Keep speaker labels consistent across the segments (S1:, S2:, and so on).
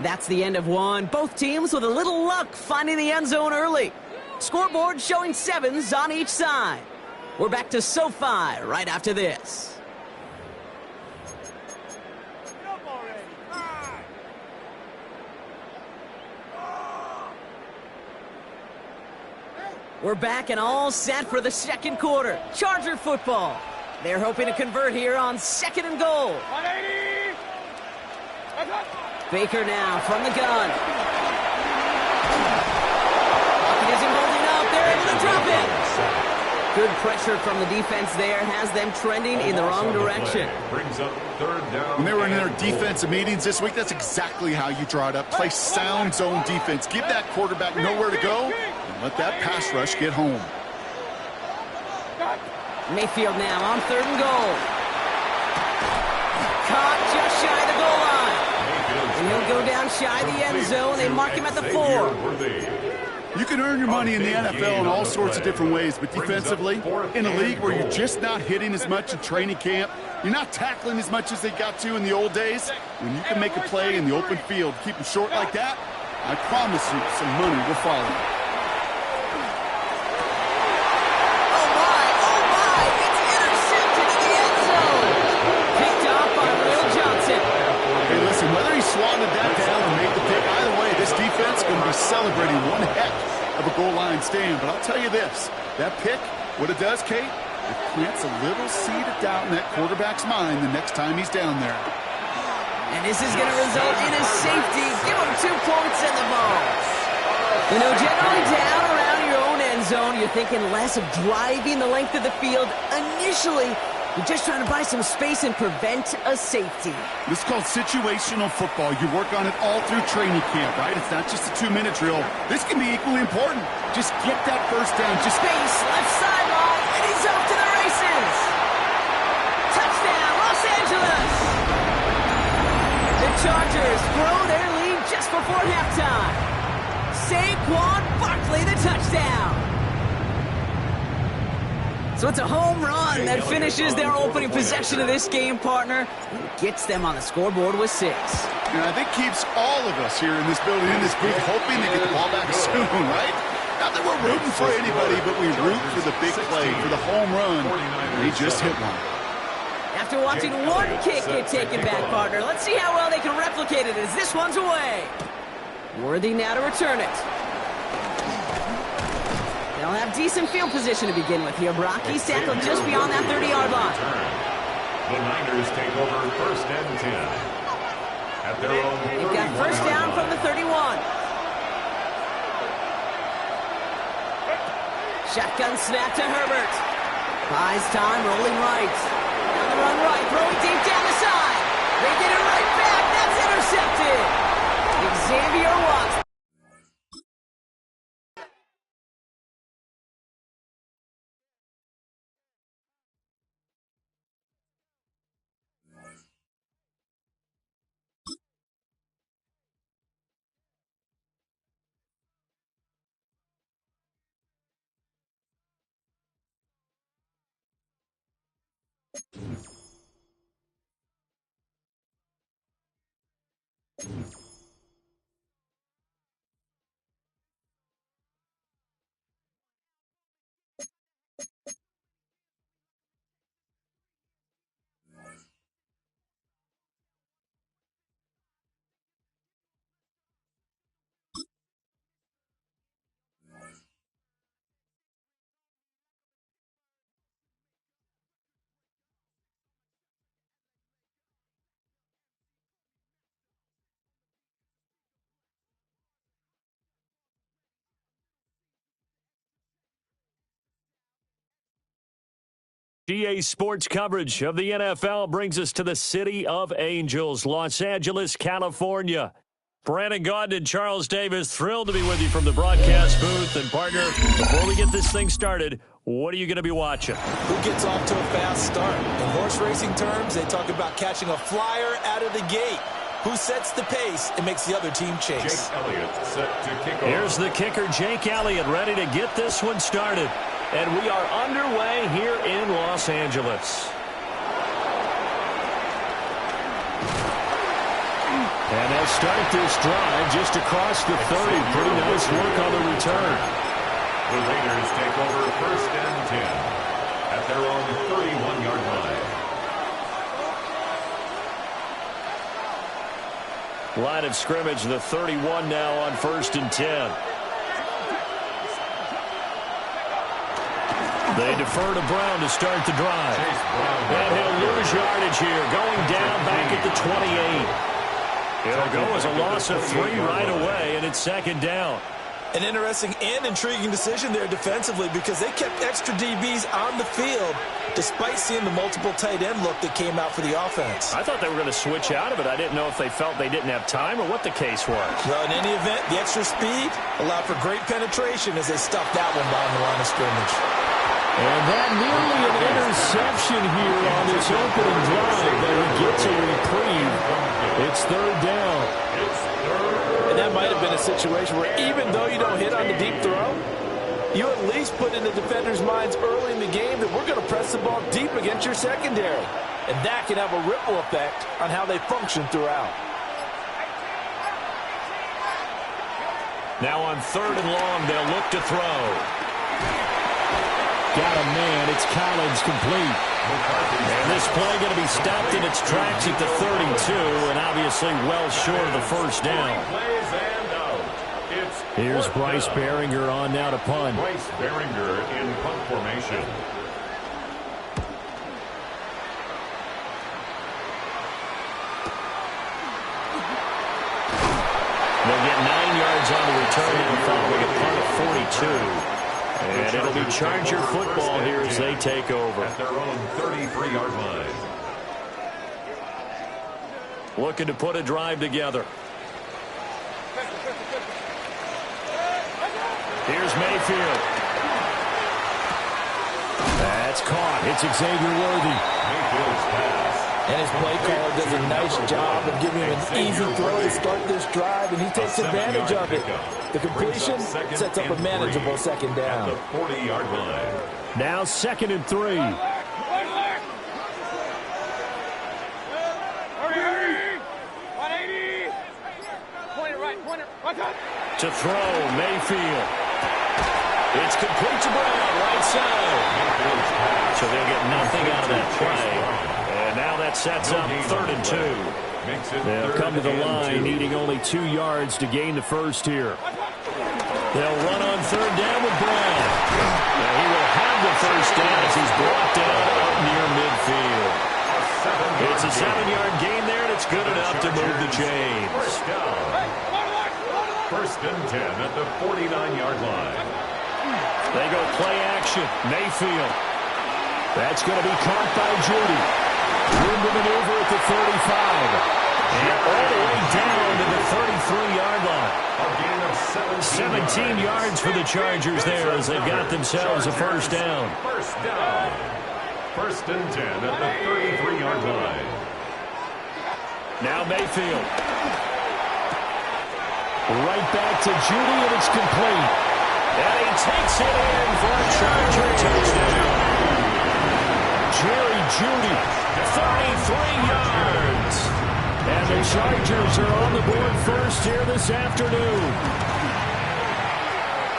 S1: That's the end of one. Both teams with a little luck finding the end zone early. Scoreboard showing 7s on each side. We're back to SoFi right after this. We're back and all set for the second quarter. Charger football. They're hoping to convert here on 2nd and goal.
S2: 180.
S1: Baker now from the gun. Pocket isn't holding up. They're able to drop it. Good pressure from the defense there has them trending in the wrong direction.
S3: Brings up 3rd down.
S4: When they were in their defensive meetings this week, that's exactly how you draw it up. Play sound zone defense. Give that quarterback nowhere to go and let that pass rush get home.
S1: Mayfield now on 3rd and goal. Caught just shy of the goal line. And he'll go down shy of the end zone. They mark him at the 4.
S4: You can earn your money in the NFL in all sorts of different ways, but defensively, in a league where you're just not hitting as much in training camp, you're not tackling as much as they got to in the old days, when you can make a play in the open field, keep them short like that, I promise you some money will follow. Swatted that down and made the pick. Either way, this defense is going to be celebrating one heck of a goal line stand. But I'll tell you this, that pick, what it does, Kate, it plants a little seed of doubt in that quarterback's mind the next time he's down there.
S1: And this is going to result in a safety. Give him 2 points in the ball. You know, generally down around your own end zone, you're thinking less of driving the length of the field initially. You're just trying to buy some space and prevent a safety.
S4: This is called situational football. You work on it all through training camp, right? It's not just a 2-minute drill. This can be equally important. Just get that first down. Just
S1: space, left sideline, and he's off to the races. Touchdown, Los Angeles. The Chargers grow their lead just before halftime. Saquon Barkley, the touchdown. So it's a home run that finishes their opening possession of this game, partner, and gets them on the scoreboard with 6.
S4: And I think keeps all of us here in this building, in this booth, hoping to get the ball back soon, right? Not that we're rooting for anybody, but we root for the big play, for the home run. He just hit one.
S1: After watching one kick get taken back, partner, let's see how well they can replicate it as this one's away. Worthy now to return it. They'll have decent field position to begin with here. Brocky tackled just beyond that 30-yard line.
S3: The Niners take over 1st and 10. At their own 31.
S1: They've got first down from the 31. Shotgun snap to Herbert. Buys time, rolling right. Down the run right, throwing deep down the side. They get it right back. That's intercepted. Xavier Watts.
S5: GA Sports coverage of the NFL brings us to the City of Angels, Los Angeles, California. Brandon Gaudin and Charles Davis, thrilled to be with you from the broadcast booth. And, partner, before we get this thing started, what are you going to be watching?
S6: Who gets off to a fast start? In horse racing terms, they talk about catching a flyer out of the gate. Who sets the pace and makes the other team chase?
S3: Jake Elliott set to kick off.
S5: Here's the kicker, Jake Elliott, ready to get this one started. And we are underway here in Los Angeles. And they'll start this drive just across the 30. Pretty nice work on the return.
S3: The Raiders take over 1st and 10 at their own 31-yard line.
S5: Line of scrimmage, the 31 now on 1st and 10. They defer to Brown to start the drive. And he'll lose yardage here, going down back at the 28. It'll go as a loss of 3 right away, and it's 2nd down.
S6: An interesting and intriguing decision there defensively because they kept extra DBs on the field despite seeing the multiple tight end look that came out for the offense.
S5: I thought they were going to switch out of it. I didn't know if they felt they didn't have time or what the case was.
S6: Well, in any event, the extra speed allowed for great penetration as they stuffed that one behind the line of scrimmage.
S5: And that nearly an interception here on this opening drive, but he gets a reprieve. It's 3rd down.
S6: And that might have been a situation where even though you don't hit on the deep throw, you at least put in the defenders' minds early in the game that we're going to press the ball deep against your secondary. And that can have a ripple effect on how they function throughout.
S5: Now on 3rd and long, they'll look to throw. Got a man. It's Collins complete. And this play going to be stopped in its tracks at the 32, and obviously well short of the 1st down. Here's Bryce Baringer on now to punt.
S3: Bryce Baringer in punt formation.
S5: They'll get 9 yards on the return and following a punt of 42. And it'll be Charger football here as they take over.
S3: At their own 33-yard line.
S5: Looking to put a drive together. Here's Mayfield. That's caught. It's Xavier Worthy.
S3: Mayfield's pass.
S6: And his play caller does a nice job of giving him an easy throw to start this drive, and he takes advantage of it. The completion sets up a manageable 2nd down.
S3: At the 40-yard line.
S5: Now 2nd and 3. To throw, Mayfield. It's complete to Brown, right side. So they'll get nothing out of that play. And now that sets up 3rd and 2. They'll come to the line, needing only 2 yards to gain the first here. They'll run on 3rd down with Brown. Now he will have the 1st down as he's brought down out near midfield. It's a 7-yard gain there, and it's good enough to move the chains.
S3: 1st and 10 at the 49-yard line.
S5: They go play action. Mayfield. That's going to be caught by Judy. Room to maneuver at the 35. And all the way down to the 33-yard line.
S3: A gain of
S5: 17 yards for the Chargers there as they've got themselves a 1st down.
S3: 1st down. 1st and 10 at the 33-yard line.
S5: Now Mayfield. Right back to Judy, and it's complete. And he takes it in for a Charger touchdown. Jerry Judy, 33 yards. And the Chargers are on the board first here this afternoon.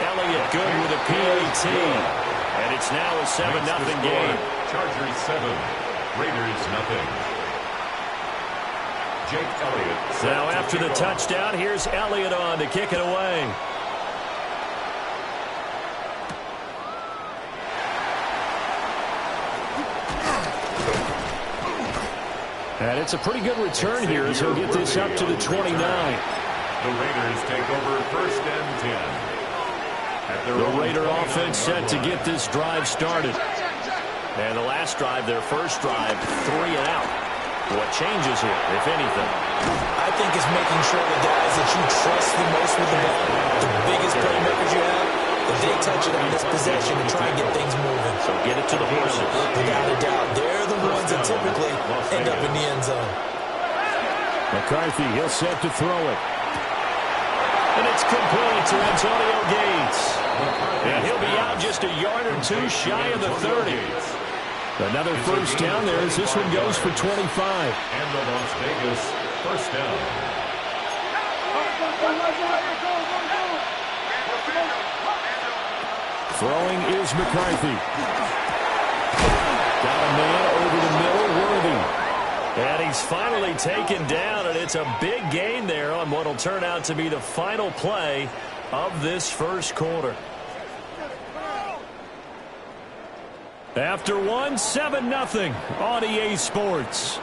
S5: Elliott good with a PAT. And it's now a 7-0 game.
S3: Chargers 7, Raiders nothing. Jake Elliott.
S5: Now after the touchdown, here's Elliott on to kick it away. And it's a pretty good return here as he'll get this up to the 29.
S3: The Raiders take over 1st and 10.
S5: The Raider offense set to get this drive started. And the last drive, their first drive, 3 and out. What changes here, if anything?
S6: I think it's making sure the guys that you trust the most with the ball, the biggest playmakers you have, that they touch it on this possession and try and get things moving.
S5: So get it to the horses.
S6: Without a doubt, they're the ones that typically end up in the end zone.
S5: McCarthy, he'll set to throw it. And it's complete to Antonio Gates. And he'll be out just a yard or 2 shy of the 30. Another first down there as this one goes for 25.
S3: And the Las Vegas 1st down.
S5: Throwing is McCarthy. Got a man over the middle, Worthy. And he's finally taken down, and it's a big gain there on what will turn out to be the final play of this first quarter. After one, 7-0 on EA Sports.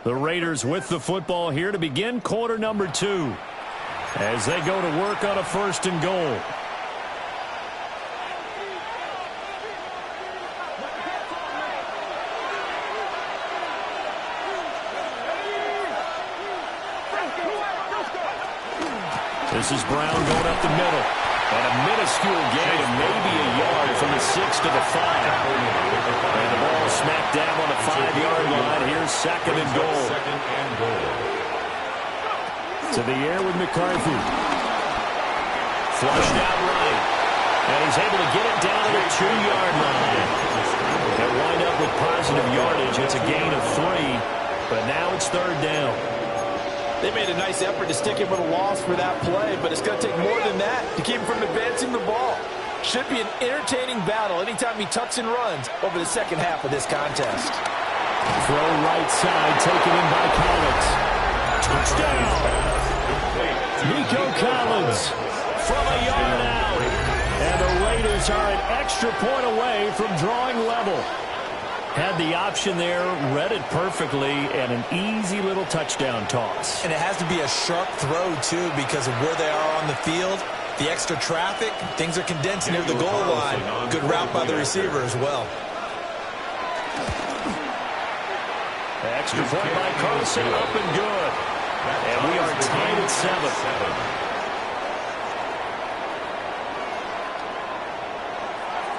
S5: The Raiders with the football here to begin quarter number 2 as they go to work on a 1st and goal. This is Brown going up the middle. And a minuscule gain of maybe a yard from the 6 to the 5. And the ball smacked down on the 5-yard line. Here's 2nd and goal. To the air with McCarthy. Flushed out right. And he's able to get it down to the 2-yard line. They'll wind up with positive yardage. It's a gain of 3. But now it's 3rd down.
S6: They made a nice effort to stick him with a loss for that play, but it's going to take more than that to keep him from advancing the ball. Should be an entertaining battle anytime he tucks and runs over the second half of this contest.
S5: Throw right side, taken in by Collins. Touchdown! Nico Collins from a yard out. And the Raiders are an extra point away from drawing level. Had the option there, read it perfectly, and an easy little touchdown toss.
S2: And it has to be a sharp throw, too, because of where they are on the field. The extra traffic, things are condensed near the goal line. Good route by the receiver as well.
S5: Extra point by Carlson, up and good. And we are tied at 7.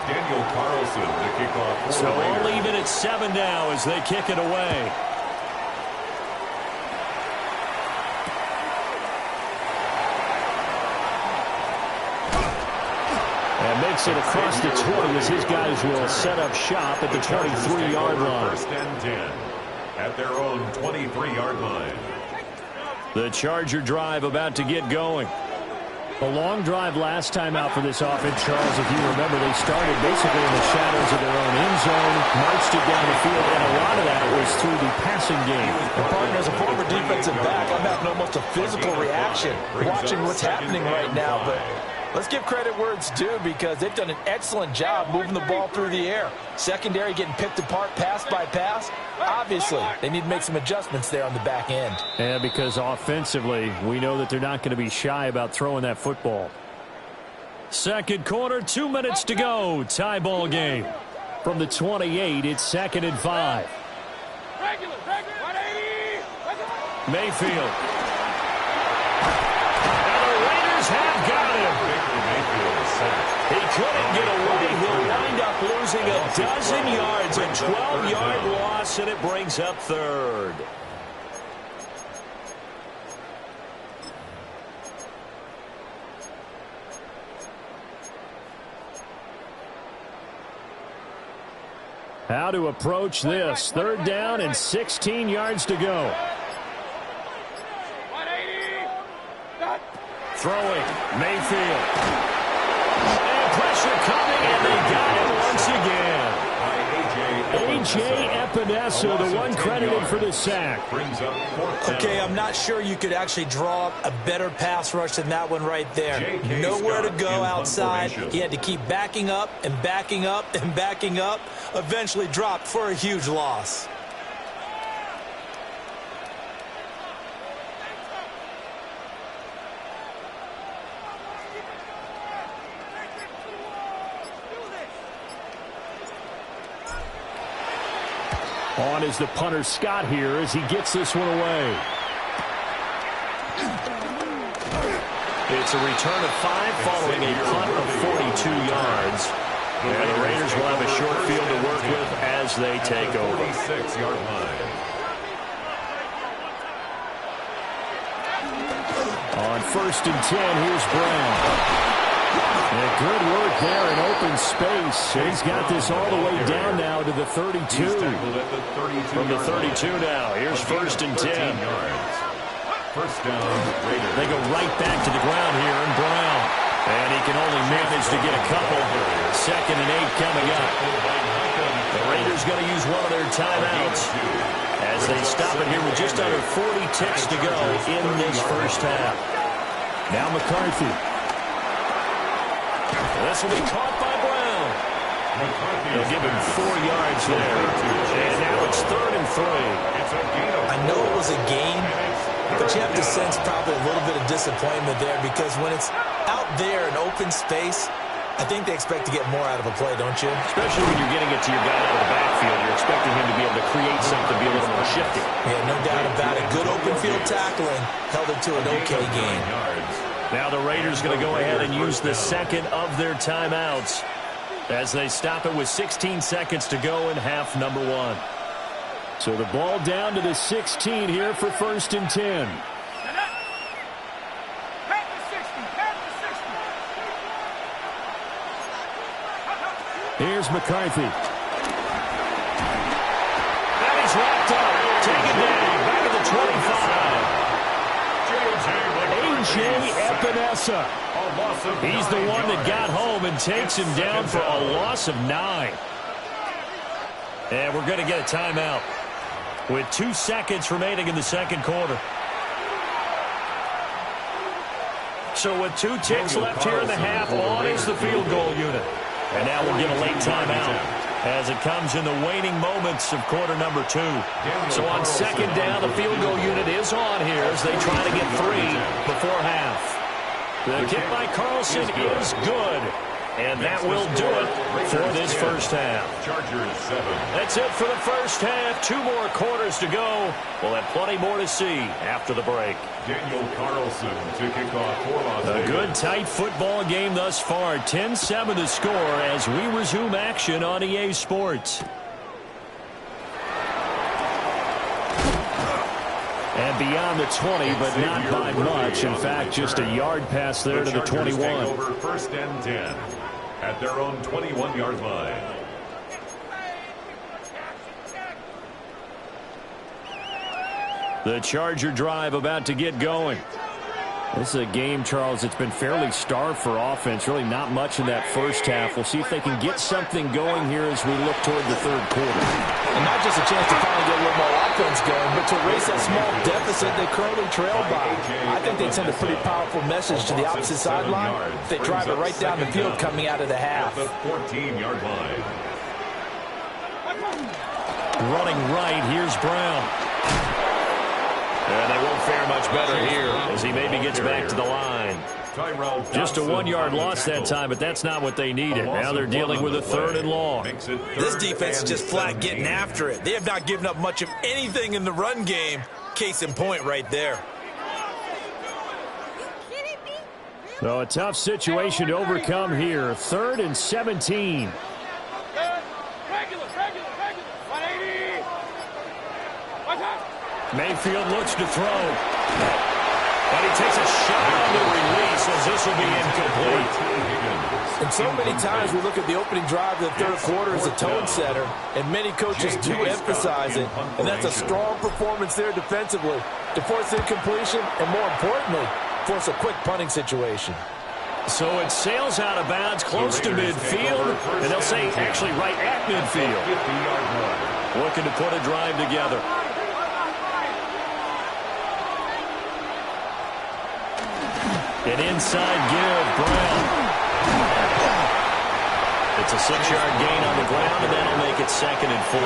S3: Daniel Carlson to kick off.
S5: So all even at 7 now as they kick it away. And makes it across the 20 as his guys will set up shop at the 23-yard line.
S3: 1st and 10 at their own 23-yard line.
S5: The Charger drive about to get going. A long drive last time out for this offense, Charles. If you remember, they started basically in the shadows of their own end zone, marched it down the field, and a lot of that was through the passing game.
S6: The partner, as a former defensive back, I'm having almost a physical reaction watching what's happening right now. But let's give credit where it's due because they've done an excellent job moving the ball through the air. Secondary getting picked apart pass by pass. Obviously, they need to make some adjustments there on the back end.
S5: And because offensively, we know that they're not going to be shy about throwing that football. Second quarter, 2 minutes to go. Tie ball game. From the 28, it's 2nd and 5. Mayfield. And the Raiders have got him. He couldn't get away. He'll wind up losing a dozen yards. A 12-yard loss, and it brings up 3rd. How to approach this. 3rd down and 16 yards to go. Throwing, Mayfield. And pressure coming, and they got it once again. A.J. Epinesa, the one credited for the sack.
S2: Okay, I'm not sure you could actually draw up a better pass rush than that one right there. Nowhere to go outside. He had to keep backing up and backing up and backing up. Eventually dropped for a huge loss.
S5: On is the punter Scott here as he gets this one away. It's a return of 5 following a punt of 42 yards. And the Raiders will have a short field to work with as they take over.
S3: 46-yard line.
S5: On 1st and 10, here's Brown. And good work there in open space. He's got this all the way down now to the 32. From the 32 now. Here's 1st and 10.
S3: First down, Raiders.
S5: They go right back to the ground here, and Brown. And he can only manage to get a couple. 2nd and 8 coming up. The Raiders going to use one of their timeouts as they stop it here with just under 40 ticks to go in this first half. Now McCarthy. This will be caught by Brown. They'll give him 4 yards there. And now it's 3rd and 3.
S2: I know it was a gain, but you have to sense probably a little bit of disappointment there because when it's out there in open space, I think they expect to get more out of a play, don't you?
S5: Especially when you're getting it to your guy out of the backfield. You're expecting him to be able to create something, be a little more shifty.
S2: Yeah, no doubt about it. Good open field tackling held it to an okay game.
S5: Now the Raiders going to go ahead and use the 2nd of their timeouts as they stop it with 16 seconds to go in half number 1. So the ball down to the 16 here for 1st and 10. Here's McCarthy. And he's wrapped up. Taken down. Back at the 25. A.J. Epinesa. He's the one that got home and takes him down for a loss of 9. And we're going to get a timeout with 2 seconds remaining in the 2nd quarter. So with 2 ticks left here in the half, on is the field goal unit. And now we'll get a late timeout as it comes in the waning moments of quarter number 2. So on 2nd down, the field goal unit is on here as they try to get 3 before half. The kick by Carlson is good. And that will do it for this first half.
S3: Chargers 7.
S5: That's it for the first half. 2 more quarters to go. We'll have plenty more to see after the break.
S3: Daniel Carlson to kick off for Las Vegas.
S5: A good, tight football game thus far. 10-7 the score as we resume action on EA Sports. And beyond the 20, but not by much. In fact, just a yard pass there to the 21.
S3: Take over 1st and 10 at their own 21-yard line.
S5: The Charger drive about to get going. This is a game, Charles, it's been fairly starved for offense. Really not much in that first half. We'll see if they can get something going here as we look toward the 3rd quarter.
S6: And not just a chance to finally get a little more offense going, but to erase that small deficit they currently trail by. I think they'd send a pretty powerful message to the opposite sideline if they drive it right down the field coming out of the half.
S3: 14-yard line.
S5: Running right, here's Brown. And they won't fare much better here as he maybe gets back to the line. Just a 1-yard loss that time, but that's not what they needed. Now they're dealing with a 3rd and long.
S2: This defense is just flat getting after it. They have not given up much of anything in the run game. Case in point right there.
S5: So a tough situation to overcome here. 3rd and 17. Mayfield looks to throw. But he takes a shot on the release as this will be incomplete.
S6: And so many times we look at the opening drive of the 3rd quarter as a tone setter, and many coaches do emphasize it. And that's a strong performance there defensively to force incompletion and, more importantly, force a quick punting situation.
S5: So it sails out of bounds close to midfield, and they'll say actually right at midfield. Looking to put a drive together. An inside give, Brown. It's a 6-yard gain on the ground, and that'll make it 2nd and 4.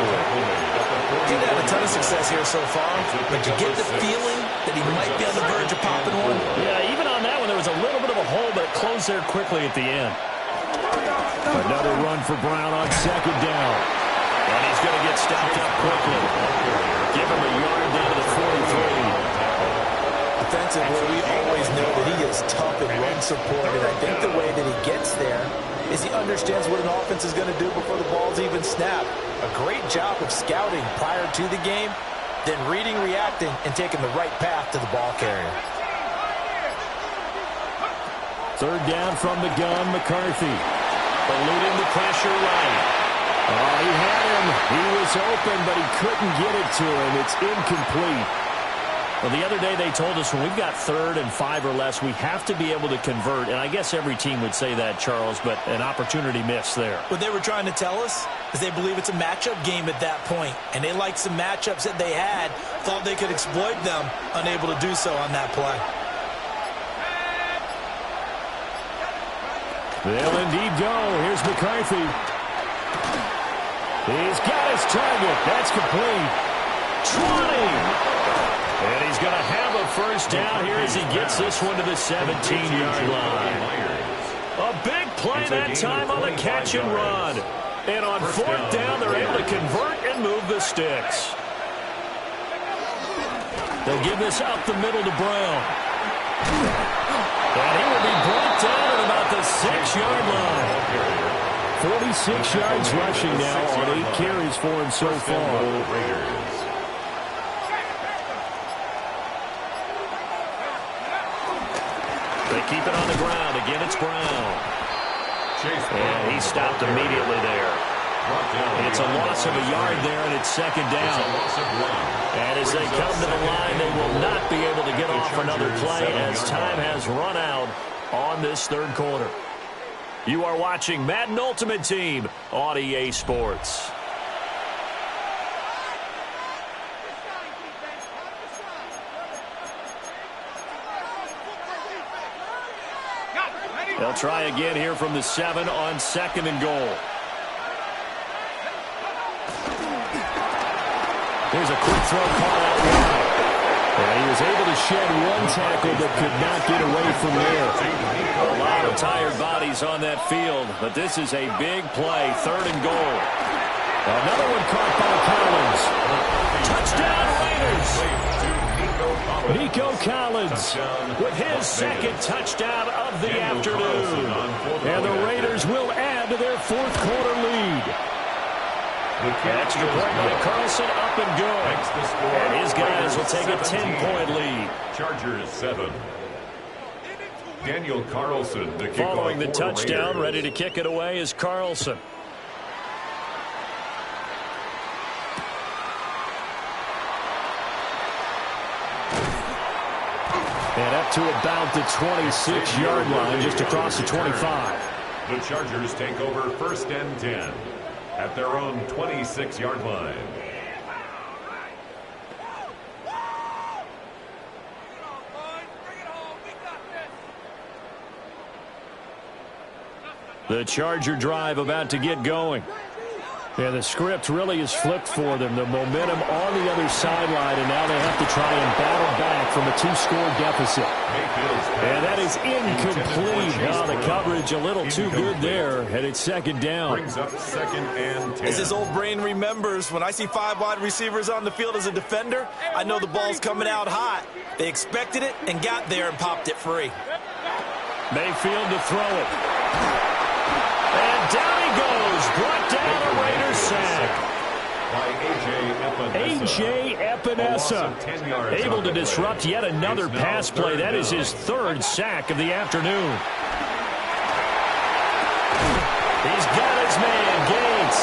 S2: He's had a ton of success here so far, but you get the feeling that he might be on the verge of popping one.
S5: Yeah, even on that one, there was a little bit of a hole, but it closed there quickly at the end. Another run for Brown on 2nd down. And he's going to get stopped up quickly. Give him a yard down to the 43.
S6: Defensively, we always know that he is tough in run support, and I think the way that he gets there is he understands what an offense is going to do before the ball's even snapped. A great job of scouting prior to the game, then reading, reacting, and taking the right path to the ball carrier.
S5: Third down from the gun, McCarthy. Eluding the pressure right. Oh, he had him. He was open, but he couldn't get it to him. It's incomplete. Well, the other day they told us when we've got 3rd and 5 or less, we have to be able to convert. And I guess every team would say that, Charles, but an opportunity missed there.
S2: What they were trying to tell us is they believe it's a matchup game at that point. And they liked some matchups that they had, thought they could exploit them, unable to do so on that play.
S5: They'll indeed go. Here's McCarthy. He's got his target. That's complete. 20. And he's going to have a first down here as he gets this one to the 17-yard line. A big play that time on the catch and run. And on 4th down, they're able to convert and move the sticks. They'll give this up the middle to Brown. And he will be brought down at about the 6-yard line. 46 yards rushing now on 8 carries for him so far. They keep it on the ground. Again, it's Brown. And he stopped immediately there. It's a loss of a yard there, and it's 2nd down. And as they come to the line, they will not be able to get off another play as time has run out on this 3rd quarter. You are watching Madden Ultimate Team on EA Sports. They'll try again here from the 7 on 2nd and goal. Here's a quick throw call out wide. And he was able to shed one tackle but could not get away from there. A lot of tired bodies on that field, but this is a big play, 3rd and goal. Another one caught by Collins. Touchdown Raiders! Nico Collins with his 2nd touchdown of the afternoon. And the Raiders will add to their 4th quarter lead. Extra point by Carlson, up and good. And his guys will take a 10-point lead.
S3: Chargers 7. Daniel Carlson, the kickoff.
S5: Following the touchdown, ready to kick it away is Carlson. And up to about the 26-yard line, just across the 25.
S3: The Chargers take over 1st and 10 at their own 26-yard line.
S5: The Charger drive about to get going. And the script really is flipped for them. The momentum on the other sideline, and now they have to try and battle back from a 2-score deficit. And that is incomplete. Oh, the coverage a little too good there, and it's 2nd down.
S3: Brings up 2nd and 10.
S2: As his old brain remembers, when I see 5 wide receivers on the field as a defender, I know the ball's coming out hot. They expected it and got there and popped it free.
S5: Mayfield to throw it. And down he goes. Brought down a Raiders sack. A.J. Epinesa able to disrupt yet another pass play. That is his 3rd sack of the afternoon. He's got his man, Gates.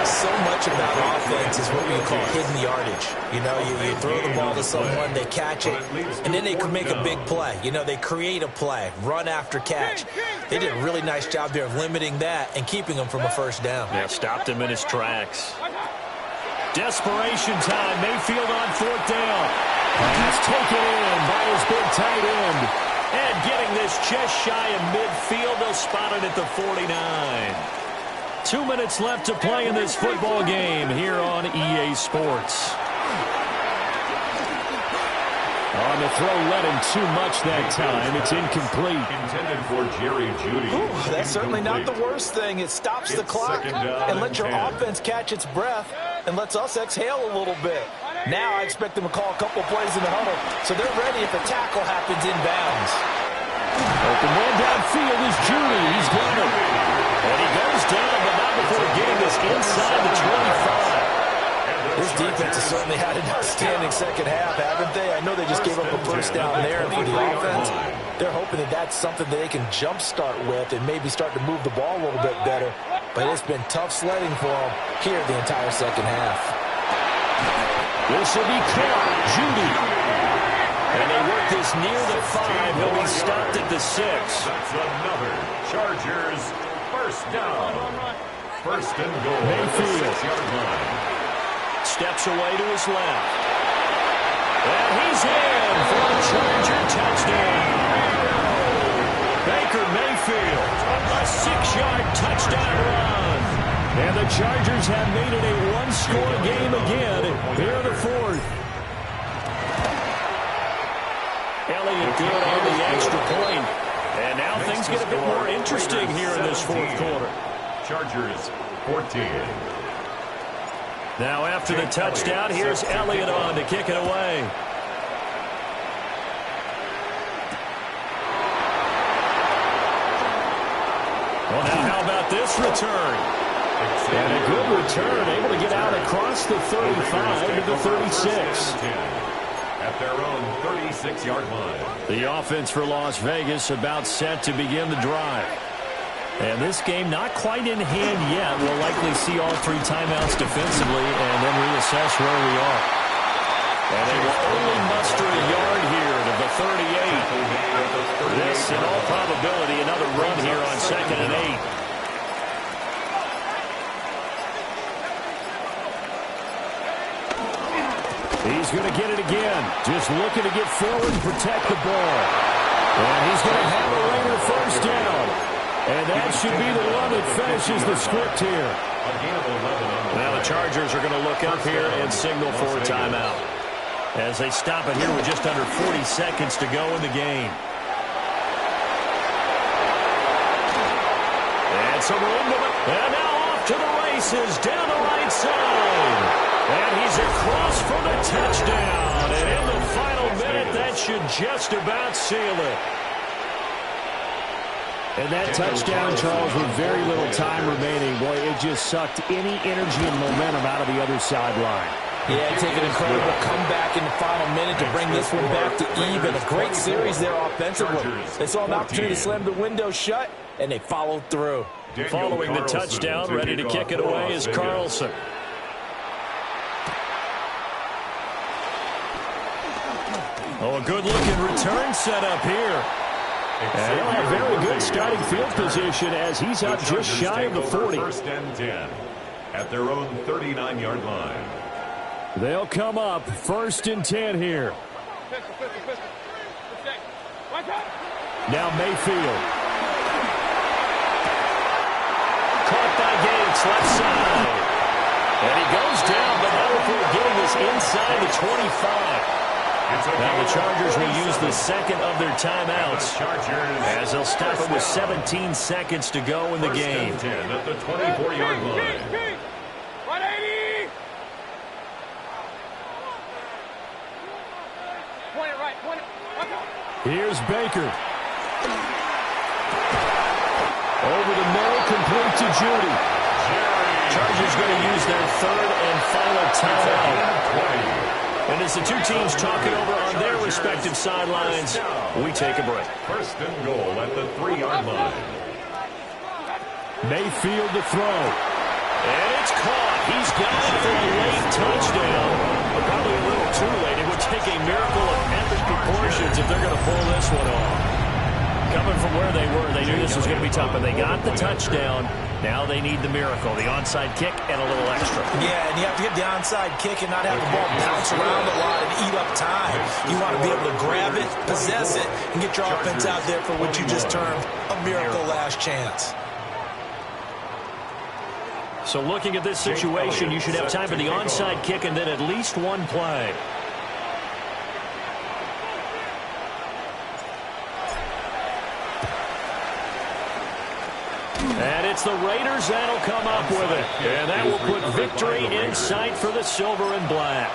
S2: So much about offense is what we call hidden yardage. You know, you throw the ball to someone, they catch it, and then they can make a big play. You know, they create a play, run after catch. They did a really nice job there of limiting that and keeping him from a 1st down.
S5: Yeah, stopped him in his tracks. Desperation time. Mayfield on 4th down. Pass taken in by his big tight end. And getting this just shy of midfield. They'll spot it at the 49. 2 minutes left to play in this football game here on EA Sports. On the throw, led him too much that time. It's incomplete.
S3: Intended for Jerry Jeudy.
S6: Ooh, that's certainly not the worst thing. It stops the clock and lets your offense catch its breath and lets us exhale a little bit. Now I expect them to call a couple plays in the huddle so they're ready if a tackle happens inbounds.
S5: Open man downfield is Jeudy. He's got it. And he goes down, but not before getting this inside the 25. His
S6: defense has certainly had an outstanding second half, haven't they? I know they just gave up a first down there, and for the offense, they're hoping that that's something that they can jumpstart with and maybe start to move the ball a little bit better. But it's been tough sledding for them here the entire second half.
S5: This will be caught. Judy. And they work this near the 5. He'll be stopped at the 6.
S3: That's another Chargers first down. First and goal.
S5: Mayfield.
S3: 6-yard line.
S5: Steps away to his left. And he's in for a Charger touchdown. Baker Mayfield, a 6-yard touchdown run. And the Chargers have made it a one-score game again here in the 4th. Elliott good on the extra point. And now things get a bit more interesting here in this 4th quarter.
S3: Chargers 14.
S5: Now after the touchdown, here's Elliott on to kick it away. Well, now how about this return? And a good return, able to get out across the 35 to the 36.
S3: At their own 36-yard line.
S5: The offense for Las Vegas about set to begin the drive. And this game not quite in hand yet. We'll likely see all 3 timeouts defensively and then reassess where we are. And they will only muster a yard here to the 38. This, in all probability, another run here on 2nd and 8. He's going to get it again. Just looking to get forward and protect the ball. And he's going to have a Raider first down. And that should be the one that finishes the script here. Now the Chargers are going to look up here and signal for a timeout as they stop it here with just under 40 seconds to go in the game. And some room to it. And now off to the races down the right side. And he's across for the touchdown. And in the final minute, that should just about seal it. And that touchdown, Charles, with very little time remaining, boy, it just sucked any energy and momentum out of the other sideline.
S6: Yeah, take an incredible comeback in the final minute to bring this one back to even. A great series there offensively. They saw an opportunity to slam the window shut, and they followed through.
S5: Following the touchdown, ready to kick it away is Carlson. Oh, a good-looking return set up here. And he'll have very good starting field position as he's up just shy of the 40.
S3: First and 10 at their own 39-yard line.
S5: They'll come up 1st and 10 here. Now Mayfield. Caught by Gates, left side. And he goes down, but now we're getting this inside the 25. Now the Chargers will use the second of their timeouts as they'll stop it with 17 seconds to go in the game.
S3: 10 at the 24-yard line.
S7: 180. 20 right, 20.
S5: Here's Baker. Over the middle, complete to Judy. Chargers going to use their 3rd and final timeout. And as the two teams talk it over on their respective sidelines, we take a break.
S3: First and goal at the 3-yard line.
S5: Mayfield to throw. And it's caught. He's got it for a late touchdown. But probably a little too late. It would take a miracle of epic proportions if they're going to pull this one off. Coming from where they were, they knew this was going to be tough, but they got the touchdown. Now they need the miracle, the onside kick and a little extra.
S6: Yeah, and you have to get the onside kick and not have the ball bounce around a lot and eat up time. You want to be able to grab it, possess it, and get your offense out there for what you just termed a miracle last chance.
S5: So looking at this situation, you should have time for the onside kick and then at least one play. And it's the Raiders that'll come up with it. And that will put victory in sight for the silver and black.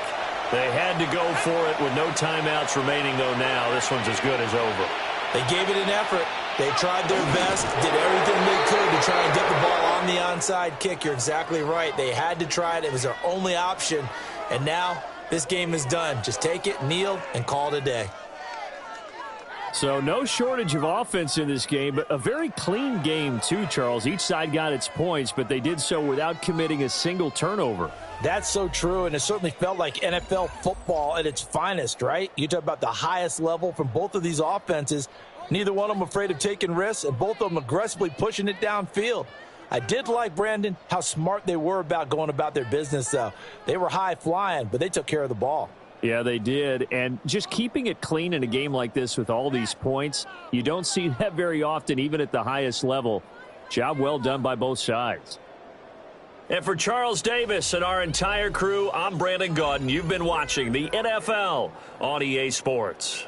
S5: They had to go for it with no timeouts remaining, though now. This one's as good as over.
S6: They gave it an effort. They tried their best, did everything they could to try and get the ball on the onside kick. You're exactly right. They had to try it. It was their only option.
S2: And now this game is done. Just take it, kneel, and call it a day.
S5: So no shortage of offense in this game, but a very clean game too, Charles. Each side got its points, but they did so without committing a single turnover.
S6: That's so true, and it certainly felt like NFL football at its finest, right? You talk about the highest level from both of these offenses. Neither one of them afraid of taking risks, and both of them aggressively pushing it downfield. I did like, Brandon, how smart they were about going about their business, though. They were high flying, but they took care of the ball.
S5: Yeah, they did. And just keeping it clean in a game like this with all these points, you don't see that very often, even at the highest level. Job well done by both sides. And for Charles Davis and our entire crew, I'm Brandon Gaudin. You've been watching the NFL on EA Sports.